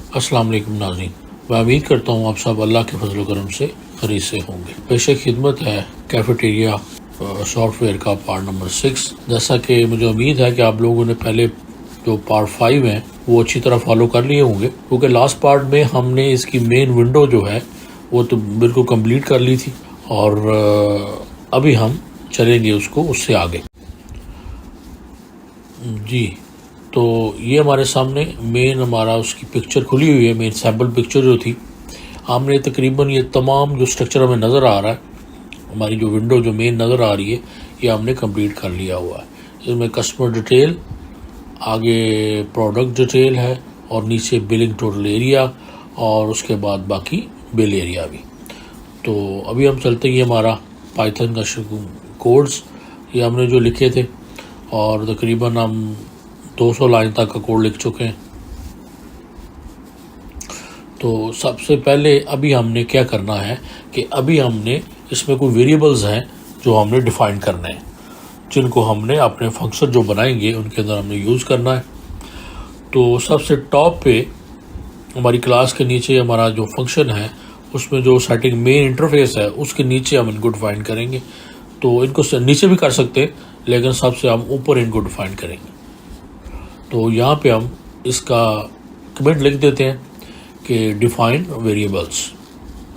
अस्सलाम वालेकुम नाज़रीन, मैं उम्मीद करता हूँ आप सब अल्लाह के फजल करम से खरीद से होंगे। पेश खिदमत है कैफेटेरिया सॉफ्टवेयर का पार्ट नंबर 6। जैसा कि मुझे उम्मीद है कि आप लोगों ने पहले जो पार्ट 5 हैं वो अच्छी तरह फॉलो कर लिए होंगे, क्योंकि लास्ट पार्ट में हमने इसकी मेन विंडो जो है वो तो बिल्कुल कंप्लीट कर ली थी और अभी हम चलेंगे उसको उससे आगे। जी, तो ये हमारे सामने मेन हमारा उसकी पिक्चर खुली हुई है। मेन सैम्पल पिक्चर जो थी हमने तकरीबन ये तमाम जो स्ट्रक्चर हमें नज़र आ रहा है, हमारी जो विंडो जो मेन नज़र आ रही है, ये हमने कंप्लीट कर लिया हुआ है। इसमें कस्टमर डिटेल, आगे प्रोडक्ट डिटेल है और नीचे बिलिंग टोटल एरिया और उसके बाद बाकी बिल एरिया भी। तो अभी हम चलते हैं, हमारा पाइथन का कोड्स ये हमने जो लिखे थे और तकरीबन हम 200 लाइन तक का कोड लिख चुके हैं। तो सबसे पहले अभी हमने क्या करना है कि अभी हमने इसमें कोई वेरिएबल्स हैं जो हमने डिफ़ाइन करने हैं, जिनको हमने अपने फंक्शन जो बनाएंगे उनके अंदर हमने यूज़ करना है। तो सबसे टॉप पे हमारी क्लास के नीचे हमारा जो फंक्शन है उसमें जो सेटिंग मेन इंटरफेस है उसके नीचे हम इनको डिफ़ाइन करेंगे। तो इनको नीचे भी कर सकते हैं, लेकिन सबसे हम ऊपर इनको डिफ़ाइन करेंगे। तो यहाँ पे हम इसका कमेंट लिख देते हैं कि डिफ़ाइन वेरिएबल्स,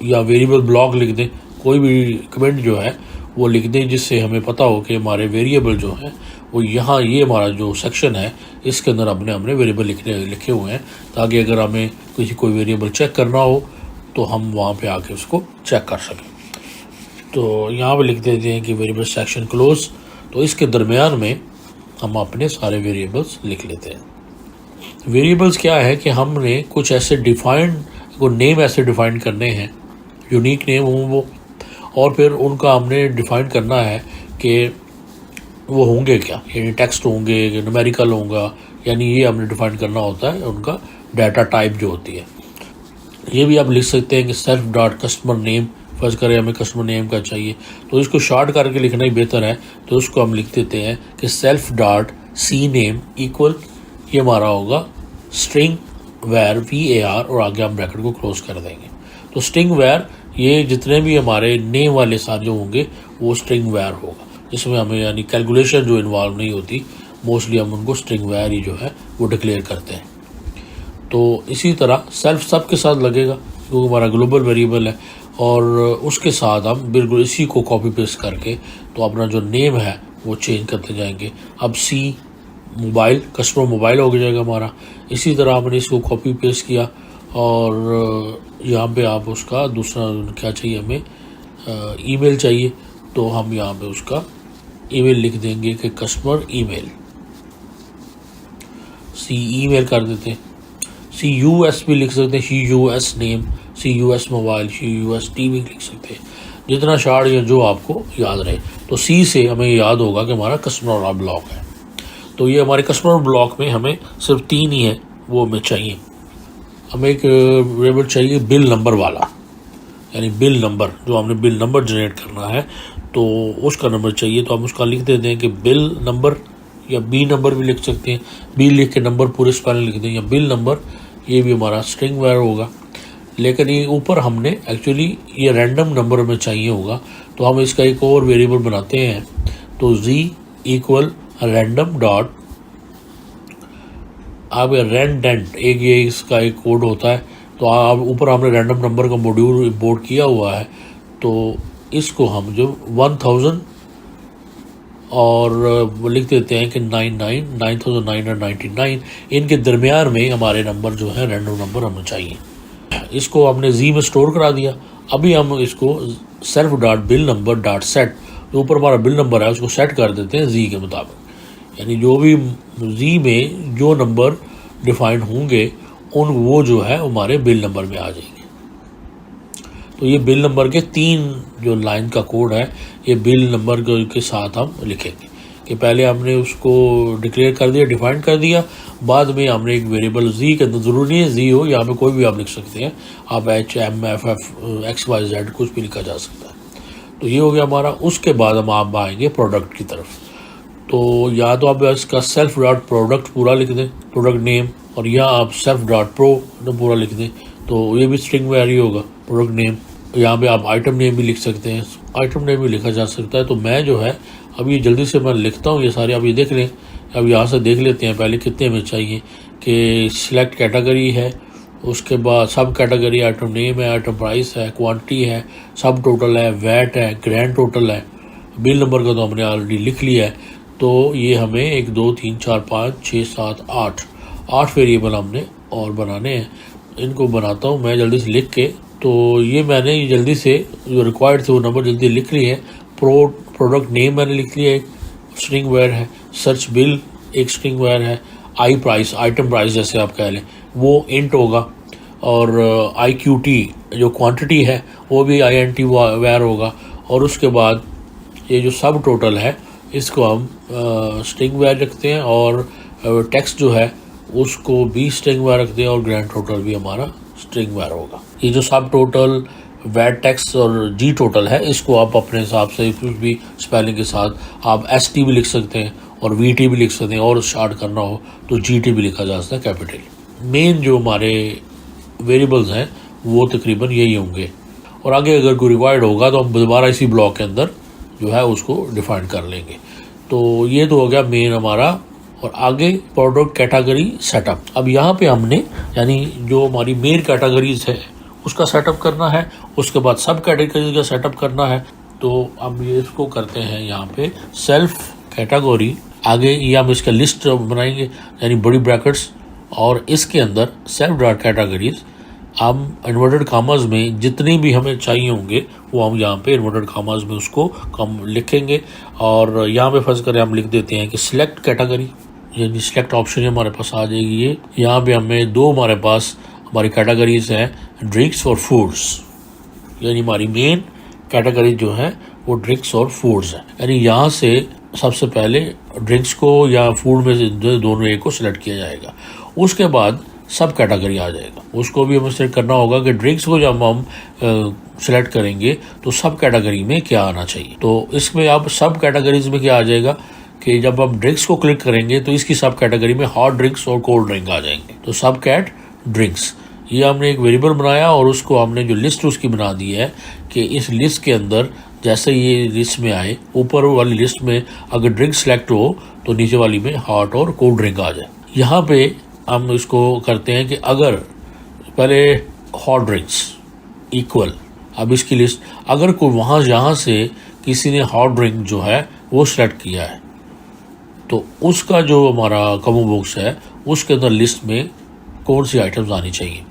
या वेरिएबल ब्लॉक लिख दें, कोई भी कमेंट जो है वो लिख दें जिससे हमें पता हो कि हमारे वेरिएबल जो हैं वो यहाँ ये हमारा जो सेक्शन है इसके अंदर हमने वेरिएबल लिखे हुए हैं, ताकि अगर हमें कोई वेरिएबल चेक करना हो तो हम वहाँ पे आके उसको चेक कर सकें। तो यहाँ पे लिख देते हैं कि वेरिएबल सेक्शन क्लोज। तो इसके दरमियान में हम अपने सारे वेरिएबल्स लिख लेते हैं। वेरिएबल्स क्या है कि हमने कुछ ऐसे नेम ऐसे डिफ़ाइन करने हैं, यूनिक नेम हो वो, और फिर उनका हमने डिफ़ाइन करना है कि वो होंगे क्या, यानी टेक्स्ट होंगे, न्यूमेरिकल होगा, यानी ये हमने डिफ़ाइन करना होता है उनका डाटा टाइप जो होती है। ये भी आप लिख सकते हैं कि सेल्फ डॉट कस्टमर नेम, फर्ज करें हमें कस्टमर नेम का चाहिए तो इसको शॉर्ट करके लिखना ही बेहतर है, तो उसको हम लिख देते हैं कि self dot c name equal, ये हमारा होगा स्ट्रिंग वेर VAR और आगे हम ब्रैकेट को क्लोज कर देंगे। तो स्ट्रिंग वेर ये जितने भी हमारे नेम वाले सारे जो होंगे वो स्ट्रिंग वेर होगा, जिसमें हमें यानी कैलकुलेशन जो इन्वॉल्व नहीं होती, मोस्टली हम उनको स्ट्रिंग वेर ही जो है वो डिक्लेयर करते हैं। तो इसी तरह सेल्फ सब के साथ लगेगा क्योंकि हमारा ग्लोबल वेरिएबल है, और उसके साथ हम बिल्कुल इसी को कॉपी पेस्ट करके तो अपना जो नेम है वो चेंज करते जाएंगे। अब सी मोबाइल, कस्टमर मोबाइल हो जाएगा हमारा। इसी तरह हमने इसको कॉपी पेस्ट किया और यहाँ पे आप उसका दूसरा क्या चाहिए, हमें ईमेल चाहिए, तो हम यहाँ पे उसका ईमेल लिख देंगे कि कस्टमर ईमेल, सी ईमेल कर देते हैं। CUS भी लिख सकते हैं, CUS name, CUS mobile, CUS TV लिख सकते हैं, जितना शार्ट या जो आपको याद रहे। तो C से हमें याद होगा कि हमारा कस्टमर वाला ब्लॉक है। तो ये हमारे कस्टमर ब्लॉक में हमें सिर्फ 3 ही है वो हमें चाहिए। हमें एक वेरिएबल चाहिए बिल नंबर वाला, यानी बिल नंबर, जो हमने बिल नंबर जनरेट करना है तो उसका नंबर चाहिए। तो हम उसका लिख देते हैं कि बिल नंबर, या बी नंबर भी लिख सकते हैं, बी लिख के नंबर पूरे स्पेलिंग लिख दें, या बिल नंबर, ये भी हमारा स्ट्रिंग वेर होगा। लेकिन ये ऊपर हमने एक्चुअली ये रैंडम नंबर हमें चाहिए होगा, तो हम इसका एक और वेरिएबल बनाते हैं। तो Z इक्वल रैंडम डॉट, अब रैंडेंट एक ये इसका एक कोड होता है, तो अब ऊपर हमने रैंडम नंबर का मॉड्यूल इंपोर्ट किया हुआ है, तो इसको हम जो 1000 और लिख देते हैं कि 99,999, इनके दरमियान में हमारे नंबर जो है रैंडम नंबर हमें चाहिए। इसको हमने Z में स्टोर करा दिया। अभी हम इसको self dot bill number dot set, जो ऊपर हमारा बिल नंबर है उसको सेट कर देते हैं Z के मुताबिक, यानी जो भी Z में जो नंबर डिफाइंड होंगे वो जो है हमारे बिल नंबर में आ जाएंगे। तो ये बिल नंबर के 3 जो लाइन का कोड है, ये बिल नंबर के साथ हम लिखेंगे कि पहले हमने उसको डिक्लेयर कर दिया, डिफाइन कर दिया, बाद में हमने एक वेरिएबल Z के अंदर, ज़रूरी नहीं है Z हो, यहाँ पे कोई भी आप लिख सकते हैं, आप HMFF XYZ कुछ भी लिखा जा सकता है। तो ये हो गया हमारा। उसके बाद हम आप आएंगे प्रोडक्ट की तरफ। तो या तो आप इसका सेल्फ डॉट प्रोडक्ट पूरा लिख दें, प्रोडक्ट नेम, और या आप सेल्फ डॉट प्रो पूरा लिख दें, तो ये भी स्ट्रिंग वेयर ही होगा, प्रोडक्ट नेम। यहाँ पे आप आइटम नेम भी लिख सकते हैं, आइटम नेम भी लिखा जा सकता है। तो मैं जो है अभी जल्दी से मैं लिखता हूँ ये सारे, आप ये देख लें। अब यहाँ से देख लेते हैं पहले कितने में चाहिए, कि सिलेक्ट कैटेगरी है, उसके बाद सब कैटेगरी, आइटम नेम है, आइटम प्राइस है, क्वांटिटी है, सब टोटल है, वैट है, ग्रैंड टोटल है, बिल नंबर का तो हमने ऑलरेडी लिख लिया है। तो ये हमें 1 2 3 4 5 6 7 8 वेरिएबल हमने और बनाने हैं। इनको बनाता हूँ मैं जल्दी से लिख के। तो ये मैंने जल्दी से जो रिक्वायर्ड थे वो नंबर जल्दी लिख लिए हैं। प्रोडक्ट नेम मैंने लिख लिया, एक स्ट्रिंग वेयर है, सर्च बिल एक स्ट्रिंग वेयर है, आई प्राइस, आइटम प्राइस जैसे आप कह लें, वो इंट होगा, और आई क्यू टी जो क्वांटिटी है वो भी आई एन टी वेयर होगा। और उसके बाद ये जो सब टोटल है इसको हम स्ट्रिंग वेयर रखते हैं, और टेक्स्ट जो है उसको भी स्ट्रिंग वेयर रखते हैं, और ग्रैंड टोटल भी हमारा स्ट्रिंग वेयर होगा। ये जो सब टोटल, वैट टैक्स और जी टोटल है, इसको आप अपने हिसाब से कुछ भी स्पेलिंग के साथ आप एस टी भी लिख सकते हैं और वी टी भी लिख सकते हैं, और शार्ट करना हो तो जी टी भी लिखा जा सकता है, कैपिटल। मेन जो हमारे वेरिएबल्स हैं वो तकरीबन यही होंगे, और आगे अगर कोई रिक्वायर्ड होगा तो हम दोबारा इसी ब्लॉक के अंदर जो है उसको डिफाइन कर लेंगे। तो ये तो हो गया मेन हमारा। और आगे प्रोडक्ट कैटेगरी सेटअप। अब यहाँ पे हमने यानी जो हमारी मेन कैटेगरीज है उसका सेटअप करना है, उसके बाद सब कैटेगरीज का सेटअप करना है। तो अब ये इसको करते हैं यहाँ पे सेल्फ कैटेगरी। आगे ये हम इसका लिस्ट बनाएंगे यानी बड़ी ब्रैकेट्स, और इसके अंदर सेल्फ डॉट कैटेगरीज हम इन्वर्टेड कामाज में जितने भी हमें चाहिए होंगे वो हम यहाँ पे इन्वर्टेड कामाज में उसको कम लिखेंगे। और यहाँ पे फर्ज करें हम लिख देते हैं कि सिलेक्ट कैटेगरी, यानी सिलेक्ट ऑप्शन हमारे पास आ जाएगी। ये यहाँ पे हमें दो हमारे पास हमारी कैटेगरीज हैं, ड्रिंक्स और फूड्स, यानी हमारी मेन कैटेगरी जो है वो ड्रिंक्स और फूड्स है। यानी यहाँ से सबसे पहले ड्रिंक्स को या फूड में से दोनों एक को सिलेक्ट किया जाएगा, उसके बाद सब कैटेगरी आ जाएगा। उसको भी हमें सिलेक्ट करना होगा कि ड्रिंक्स को जब हम सिलेक्ट करेंगे तो सब कैटेगरी में क्या आना चाहिए। तो इसमें अब सब कैटेगरीज में क्या आ जाएगा कि जब हम ड्रिंक्स को क्लिक करेंगे तो इसकी सब कैटेगरी में हॉट ड्रिंक्स और कोल्ड ड्रिंक आ जाएंगे। तो सब कैट ड्रिंक्स, ये हमने एक वेरिएबल बनाया और उसको हमने जो लिस्ट उसकी बना दी है कि इस लिस्ट के अंदर जैसे ये लिस्ट में आए, ऊपर वाली लिस्ट में अगर ड्रिंक सेलेक्ट हो तो नीचे वाली में हॉट और कोल्ड ड्रिंक आ जाए। यहाँ पे हम इसको करते हैं कि अगर पहले हॉट ड्रिंक्स इक्वल, अब इसकी लिस्ट अगर कोई वहाँ जहाँ से किसी ने हॉट ड्रिंक जो है वो सेलेक्ट किया है तो उसका जो हमारा कॉम्बो बॉक्स है उसके अंदर लिस्ट में कौन सी आइटम्स आनी चाहिए।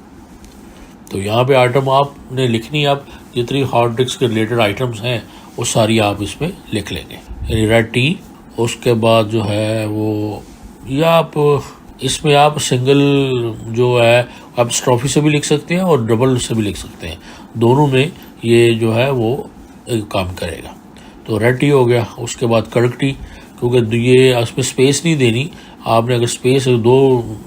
तो यहाँ पे आइटम आपने लिखनी है, आप जितनी हॉट ड्रिंक्स के रिलेटेड आइटम्स हैं वो सारी आप इसमें लिख लेंगे, यानी रेड टी। उसके बाद जो है वो या आप इसमें आप सिंगल जो है आप स्ट्रॉफी से भी लिख सकते हैं और डबल से भी लिख सकते हैं, दोनों में ये जो है वो काम करेगा। तो रेड टी हो गया। उसके बाद कड़क टी, क्योंकि ये उसमें स्पेस नहीं देनी आपने, अगर स्पेस दो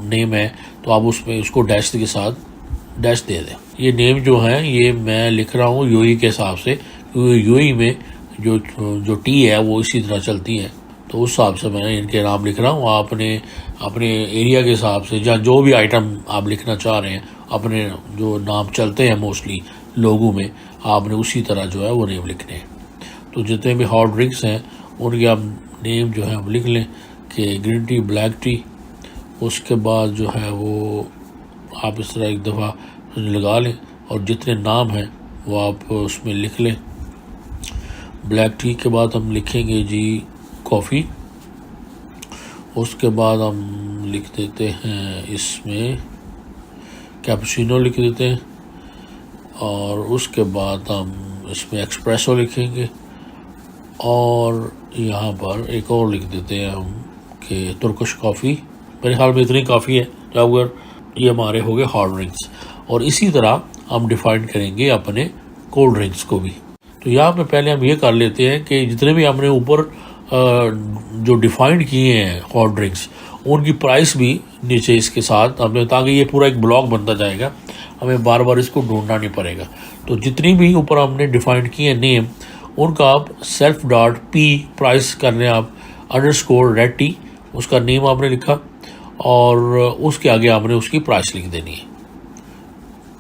नेम है तो आप उसमें उसको डैश के साथ डैश दे दें। ये नेम जो है ये मैं लिख रहा हूँ यूई के हिसाब से, क्योंकि यूई में जो टी है वो इसी तरह चलती है, तो उस हिसाब से मैं इनके नाम लिख रहा हूँ। आपने अपने एरिया के हिसाब से या जो भी आइटम आप लिखना चाह रहे हैं, अपने जो नाम चलते हैं मोस्टली लोगों में, आपने उसी तरह जो है वो नेम लिखने हैं। तो जितने भी हॉट ड्रिंक्स हैं उनके आप नेम जो है हम लिख लें कि ग्रीन टी, ब्लैक टी। उसके बाद जो है वो आप इस तरह एक दफ़ा लगा लें और जितने नाम हैं वो आप उसमें लिख लें। ब्लैक टी के बाद हम लिखेंगे जी कॉफ़ी। उसके बाद हम लिख देते हैं इसमें कैपुचिनो लिख देते हैं, और उसके बाद हम इसमें एक्सप्रेसो लिखेंगे, और यहाँ पर एक और लिख देते हैं हम कि तुर्किश कॉफ़ी। मेरे ख्याल में इतनी काफ़ी है। अगर ये हमारे हो गए हॉट ड्रिंक्स, और इसी तरह हम डिफाइन करेंगे अपने कोल्ड ड्रिंक्स को भी। तो यहाँ पे पहले हम ये कर लेते हैं कि जितने भी हमने ऊपर जो डिफाइंड किए हैं हॉट ड्रिंक्स, उनकी प्राइस भी नीचे इसके साथ हमें, ताकि ये पूरा एक ब्लॉक बनता जाएगा, हमें बार बार इसको ढूंढना नहीं पड़ेगा। तो जितनी भी ऊपर हमने डिफाइंड किए नेम, उनका आप सेल्फ डॉट पी प्राइस करने आप अंडरस्कोर रेड टी, उसका नेम आपने लिखा और उसके आगे आपने उसकी प्राइस लिख देनी है,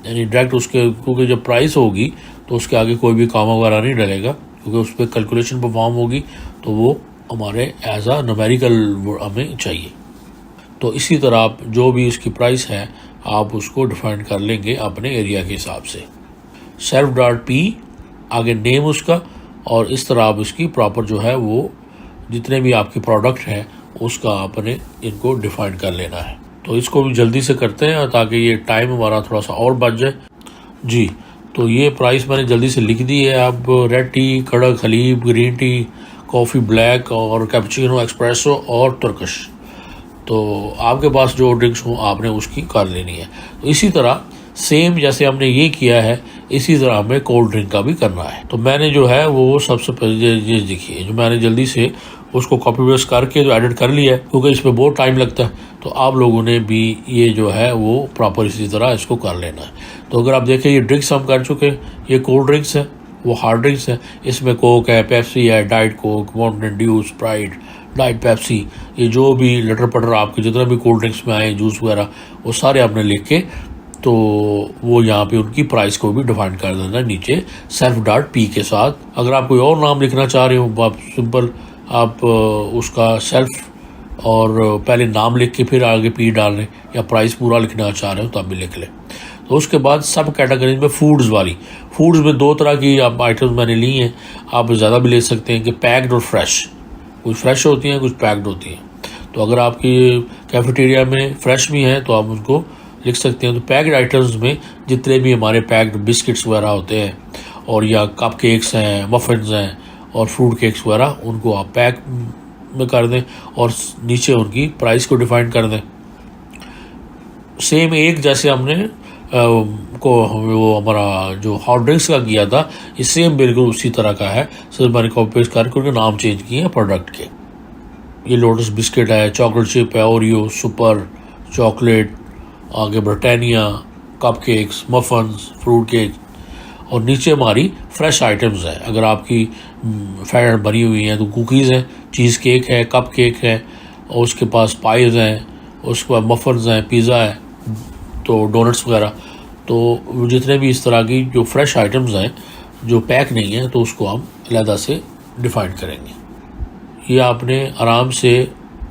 यानी डायरेक्ट उसके, क्योंकि जब प्राइस होगी तो उसके आगे कोई भी कामा वगैरह नहीं डलेगा, क्योंकि उस पर कैलकुलेशन परफॉर्म होगी तो वो हमारे एज आ न्यूमेरिकल हमें चाहिए। तो इसी तरह आप जो भी उसकी प्राइस है आप उसको डिफाइन कर लेंगे अपने एरिया के हिसाब से। सेल्फ डॉट पी आगे नेम उसका, और इस तरह आप इसकी प्रॉपर जो है वो जितने भी आपके प्रोडक्ट हैं उसका आपने इनको डिफाइन कर लेना है। तो इसको भी जल्दी से करते हैं ताकि ये टाइम हमारा थोड़ा सा और बच जाए। जी, तो ये प्राइस मैंने जल्दी से लिख दी है। अब रेड टी, कड़क हलीब, ग्रीन टी, कॉफ़ी ब्लैक और कैपुचिनो, एक्सप्रेसो और तुर्किश, तो आपके पास जो ड्रिंक्स हो आपने उसकी कर लेनी है। तो इसी तरह सेम जैसे हमने ये किया है इसी तरह हमें कोल्ड ड्रिंक का भी करना है। तो मैंने जो है वो सबसे पहले ये देखिए, जो मैंने जल्दी से उसको कॉपी पेस्ट करके जो एडिट कर लिया है, क्योंकि इसमें बहुत टाइम लगता है, तो आप लोगों ने भी ये जो है वो प्रॉपर इसी तरह इसको कर लेना है। तो अगर आप देखें ये ड्रिंक्स हम कर चुके हैं, ये कोल्ड ड्रिंक्स है, वो हार्ड ड्रिंक्स है, इसमें कोक है, पेप्सी है, diet Coke, Mountain Dew, Sprite, diet Pepsi, ये जो भी लटर पटर आपके जितना भी कोल्ड ड्रिंक्स में आए, जूस वगैरह, वो सारे आपने लिख के तो वो यहाँ पे उनकी प्राइस को भी डिफाइन कर देना नीचे सेल्फ डॉट पी के साथ। अगर आप कोई और नाम लिखना चाह रहे हो आप सिंपल आप उसका सेल्फ और पहले नाम लिख के फिर आगे पी डाल रहे, या प्राइस पूरा लिखना चाह रहे हो तो आप भी लिख लें। तो उसके बाद सब कैटेगरीज में फूड्स वाली, फूड्स में दो तरह की आप आइटम्स मैंने ली हैं, आप ज़्यादा भी ले सकते हैं कि पैक्ड और फ्रेश, कुछ फ्रेश होती हैं कुछ पैक्ड होती हैं। तो अगर आपकी कैफेटेरिया में फ्रेश भी हैं तो आप उनको लिख सकते हैं। तो पैक्ड आइटम्स में जितने भी हमारे पैक्ड बिस्किट्स वगैरह होते हैं और या कप केक्स हैं, मफिन्स हैं और फ्रूट केक्स वगैरह, उनको आप पैक में कर दें और नीचे उनकी प्राइस को डिफाइन कर दें। सेम एक जैसे हमने को वो हमारा जो हॉट ड्रिंक्स का किया था, ये सेम बिल्कुल उसी तरह का है, सिर्फ मैंने कॉपी पेस्ट करके उनके नाम चेंज किए हैं प्रोडक्ट के। ये लोटस बिस्किट है, चॉकलेट चिप है, ओरियो, सुपर चॉकलेट, आगे Britannia, cup cakes, muffins, fruit cake, और नीचे हमारी फ्रेश आइटम्स हैं। अगर आपकी फैट बनी हुई हैं तो कुकीज़ हैं, चीज़ केक है, कप केक है, और उसके पास पाइज हैं, उसके बाद मफन्स हैं, पिज़्ज़ा है, तो डोनट्स वगैरह। तो जितने भी इस तरह की जो फ्रेश आइटम्स हैं जो पैक नहीं है तो उसको हम अलहदा से डिफाइन करेंगे। ये आपने आराम से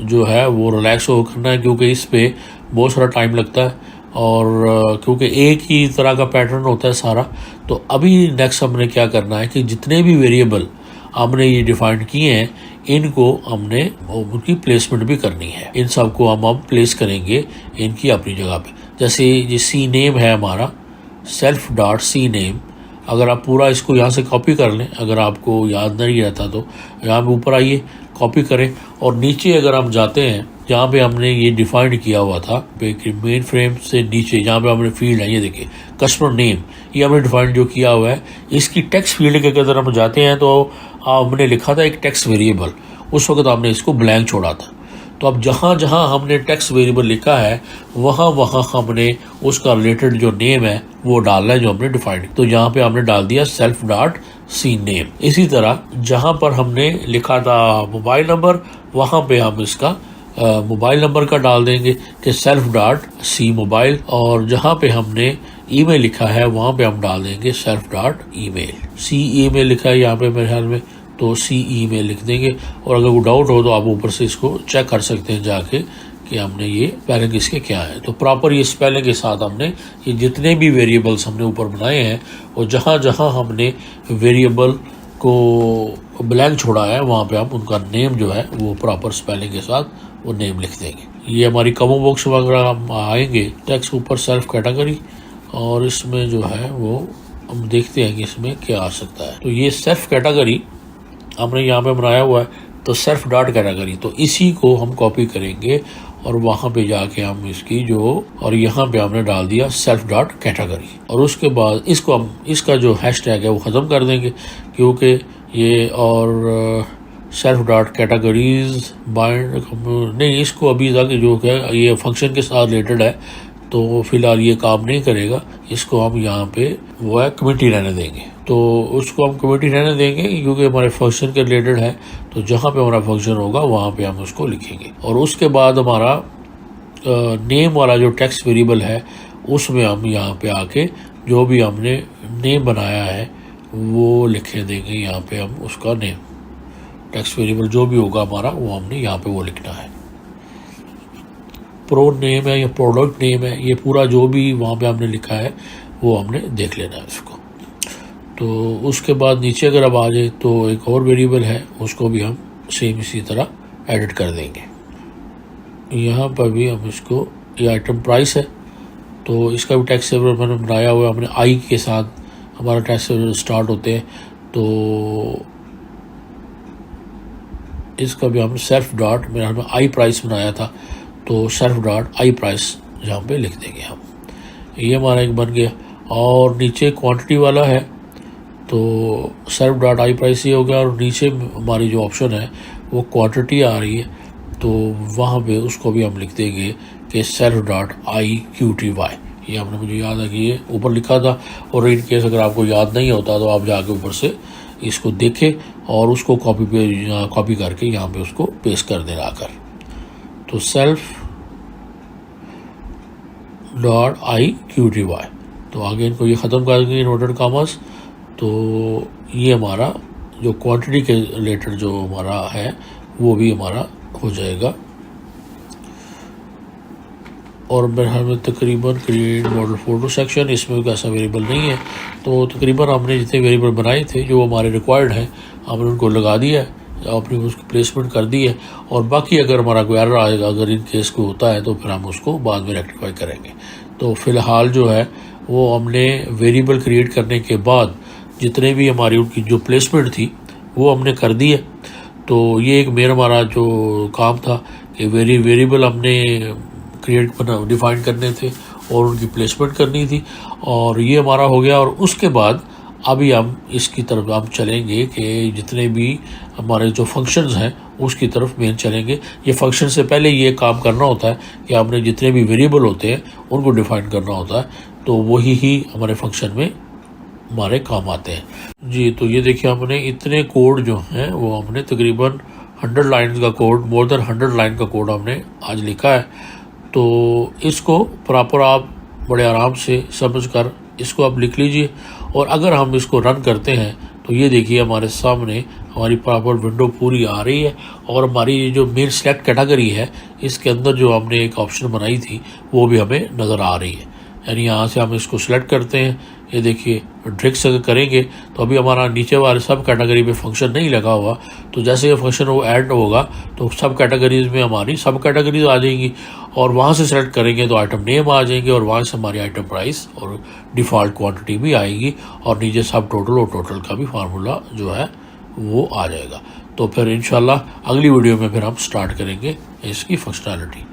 जो है वो रिलैक्स हो करना है, क्योंकि इस पे बहुत सारा टाइम लगता है और क्योंकि एक ही तरह का पैटर्न होता है सारा। तो अभी नेक्स्ट हमने क्या करना है कि जितने भी वेरिएबल हमने ये डिफाइन किए हैं इनको हमने उनकी प्लेसमेंट भी करनी है। इन सब को हम प्लेस करेंगे इनकी अपनी जगह पे। जैसे ये सी नेम है हमारा, सेल्फ डॉट सी नेम, अगर आप पूरा इसको यहाँ से कॉपी कर लें, अगर आपको याद नहीं रहता तो यहाँ पे ऊपर आइए, कॉपी करें, और नीचे अगर हम जाते हैं जहाँ पे हमने ये डिफाइन किया हुआ था मेन फ्रेम से नीचे जहाँ पे हमने फील्ड है, ये देखिए कस्टमर नेम, ये हमने डिफाइन जो किया हुआ है, इसकी टेक्स्ट फील्ड के अंदर हम जाते हैं तो हमने लिखा था एक टेक्स्ट वेरिएबल, उस वक्त हमने इसको ब्लैंक छोड़ा था। तो अब जहाँ जहाँ हमने टेक्स्ट वेरिएबल लिखा है वहाँ वहाँ हमने उसका रिलेटेड जो नेम है वो डालना है जो हमने डिफाइन। तो यहाँ पे हमने डाल दिया सेल्फ डॉट सी नेम। इसी तरह जहाँ पर हमने लिखा था मोबाइल नंबर, वहाँ पे हम इसका मोबाइल नंबर का डाल देंगे कि सेल्फ डॉट सी मोबाइल, और जहाँ पे हमने ईमेल लिखा है वहाँ पे हम डाल देंगे सेल्फ डॉट ईमेल। सी ईमेल लिखा है यहाँ पे मेरे ख्याल में, तो सी ईमेल लिख देंगे। और अगर कोई डाउट हो तो आप ऊपर से इसको चेक कर सकते हैं जाके कि हमने ये स्पेलिंग इसके क्या है। तो प्रॉपर ये स्पेलिंग के साथ हमने ये जितने भी वेरिएबल्स हमने ऊपर बनाए हैं और जहाँ जहाँ हमने वेरिएबल को ब्लैंक छोड़ा है वहाँ पे हम उनका नेम जो है वो प्रॉपर स्पेलिंग के साथ वो नेम लिख देंगे। ये हमारी कमो बॉक्स वगैरह हम आएंगे, टेक्स्ट ऊपर सेल्फ कैटेगरी, और इसमें जो है वो हम देखते हैं कि इसमें क्या आ सकता है। तो ये सेल्फ कैटेगरी हमने यहाँ पे बनाया हुआ है, तो सेल्फ डॉट कैटेगरी, तो इसी को हम कॉपी करेंगे और वहाँ पे जाके हम इसकी जो, और यहाँ पे हमने डाल दिया सेल्फ डॉट कैटेगरी, और उसके बाद इसको हम इसका जो हैशटैग है वो ख़त्म कर देंगे, क्योंकि ये और सेल्फ डॉट कैटेगरीज बाइंड नहीं, इसको अभी तक जो है ये फंक्शन के साथ रिलेटेड है, तो फिलहाल ये काम नहीं करेगा, इसको हम यहाँ पे वो है कमेटी रहने देंगे। तो उसको हम कमेटी रहने देंगे क्योंकि हमारे फंक्शन के रिलेटेड है, तो जहाँ पे हमारा फंक्शन होगा वहाँ पे हम उसको लिखेंगे। और उसके बाद हमारा नेम वाला जो टेक्स्ट वेरिएबल है उसमें हम यहाँ पे आके जो भी हमने नेम बनाया है वो लिखे देंगे। यहाँ पे हम उसका नेम टेक्स्ट वेरिएबल जो भी होगा हमारा वो हमने यहाँ पे वो लिखना है। प्रो नेम है या प्रोडक्ट नेम है, ये पूरा जो भी वहाँ पे हमने लिखा है वो हमने देख लेना है उसको। तो उसके बाद नीचे अगर अब आ जाए तो एक और वेरिएबल है, उसको भी हम सेम इसी तरह एडिट कर देंगे। यहाँ पर भी हम इसको, ये आइटम प्राइस है तो इसका भी टैक्स सेवर मैंने बनाया हुआ है, हमने आई के साथ हमारा टैक्स सेवर स्टार्ट होते हैं। तो इसका भी हम सेल्फ डॉट, मेरा हमने आई प्राइस बनाया था तो सेल्फ डॉट आई प्राइस यहाँ पे लिख देंगे हम। ये हमारा एक बन गया। और नीचे क्वांटिटी वाला है तो सेल्फ डॉट आई प्राइस ये हो गया। और नीचे हमारी जो ऑप्शन है वो क्वांटिटी आ रही है तो वहाँ पे उसको भी हम लिख देंगे कि self dot I Q T Y. ये हमने, मुझे याद है कि ये ऊपर लिखा था, और इन केस अगर आपको याद नहीं होता तो आप जाके ऊपर से इसको देखें और उसको कॉपी करके यहाँ पे उसको पेस्ट कर देना आकर। तो self dot I Q T Y, तो आगे इनको ये ख़त्म कर देंगे इन्वर्टेड कॉमास। तो ये हमारा जो क्वांटिटी के रिलेटेड जो हमारा है वो भी हमारा हो जाएगा। और हमें तकरीबन क्रिएट मॉडल फोटो सेक्शन, इसमें कोई ऐसा वेरिएबल नहीं है तो तकरीबन हमने जितने वेरिएबल बनाए थे जो हमारे रिक्वायर्ड है हमने उनको लगा दिया है, अपनी उसकी प्लेसमेंट कर दी है। और बाकी अगर हमारा कोई एरर आएगा, अगर इन केस को होता है तो फिर हम उसको बाद में रेक्टिफाई करेंगे। तो फ़िलहाल जो है वो हमने वेरिएबल क्रिएट करने के बाद जितने भी हमारी उनकी जो प्लेसमेंट थी वो हमने कर दी है। तो ये एक मेरा हमारा जो काम था कि वेरिएबल हमने क्रिएट डिफाइन करने थे और उनकी प्लेसमेंट करनी थी, और ये हमारा हो गया। और उसके बाद अभी हम इसकी तरफ हम चलेंगे कि जितने भी हमारे जो फंक्शंस हैं उसकी तरफ मेन चलेंगे। ये फंक्शन से पहले ये काम करना होता है कि हमने जितने भी वेरिएबल होते हैं उनको डिफाइन करना होता है, तो वही ही हमारे फंक्शन में हमारे काम आते हैं जी। तो ये देखिए हमने इतने कोड जो हैं वो हमने तकरीबन 100 लाइन्स का कोड, मोर देन 100 लाइन का कोड हमने आज लिखा है। तो इसको प्रॉपर आप बड़े आराम से समझ कर इसको आप लिख लीजिए। और अगर हम इसको रन करते हैं तो ये देखिए हमारे सामने हमारी प्रॉपर विंडो पूरी आ रही है। और हमारी जो मेन सेलेक्ट कैटेगरी है इसके अंदर जो हमने एक ऑप्शन बनाई थी वो भी हमें नज़र आ रही है। यानी यहाँ से हम इसको सिलेक्ट करते हैं, ये देखिए ड्रिक्स अगर करेंगे तो अभी हमारा नीचे वाले सब कैटेगरी में फंक्शन नहीं लगा हुआ, तो जैसे ये फंक्शन वो ऐड होगा तो सब कैटेगरीज में हमारी सब कैटेगरीज आ जाएंगी। और वहाँ से सेलेक्ट करेंगे तो आइटम नेम आ जाएंगे और वहाँ से हमारी आइटम प्राइस और डिफ़ॉल्ट क्वांटिटी भी आएगी, और नीचे सब टोटल और टोटल का भी फार्मूला जो है वो आ जाएगा। तो फिर इंशाल्लाह अगली वीडियो में फिर हम स्टार्ट करेंगे इसकी फंक्शनैलिटी।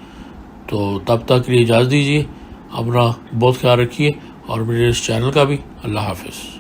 तो तब तक के लिए इजाज़त दीजिए, अपना बहुत ख्याल रखिए और मेरे इस चैनल का भी। अल्लाह हाफिज़।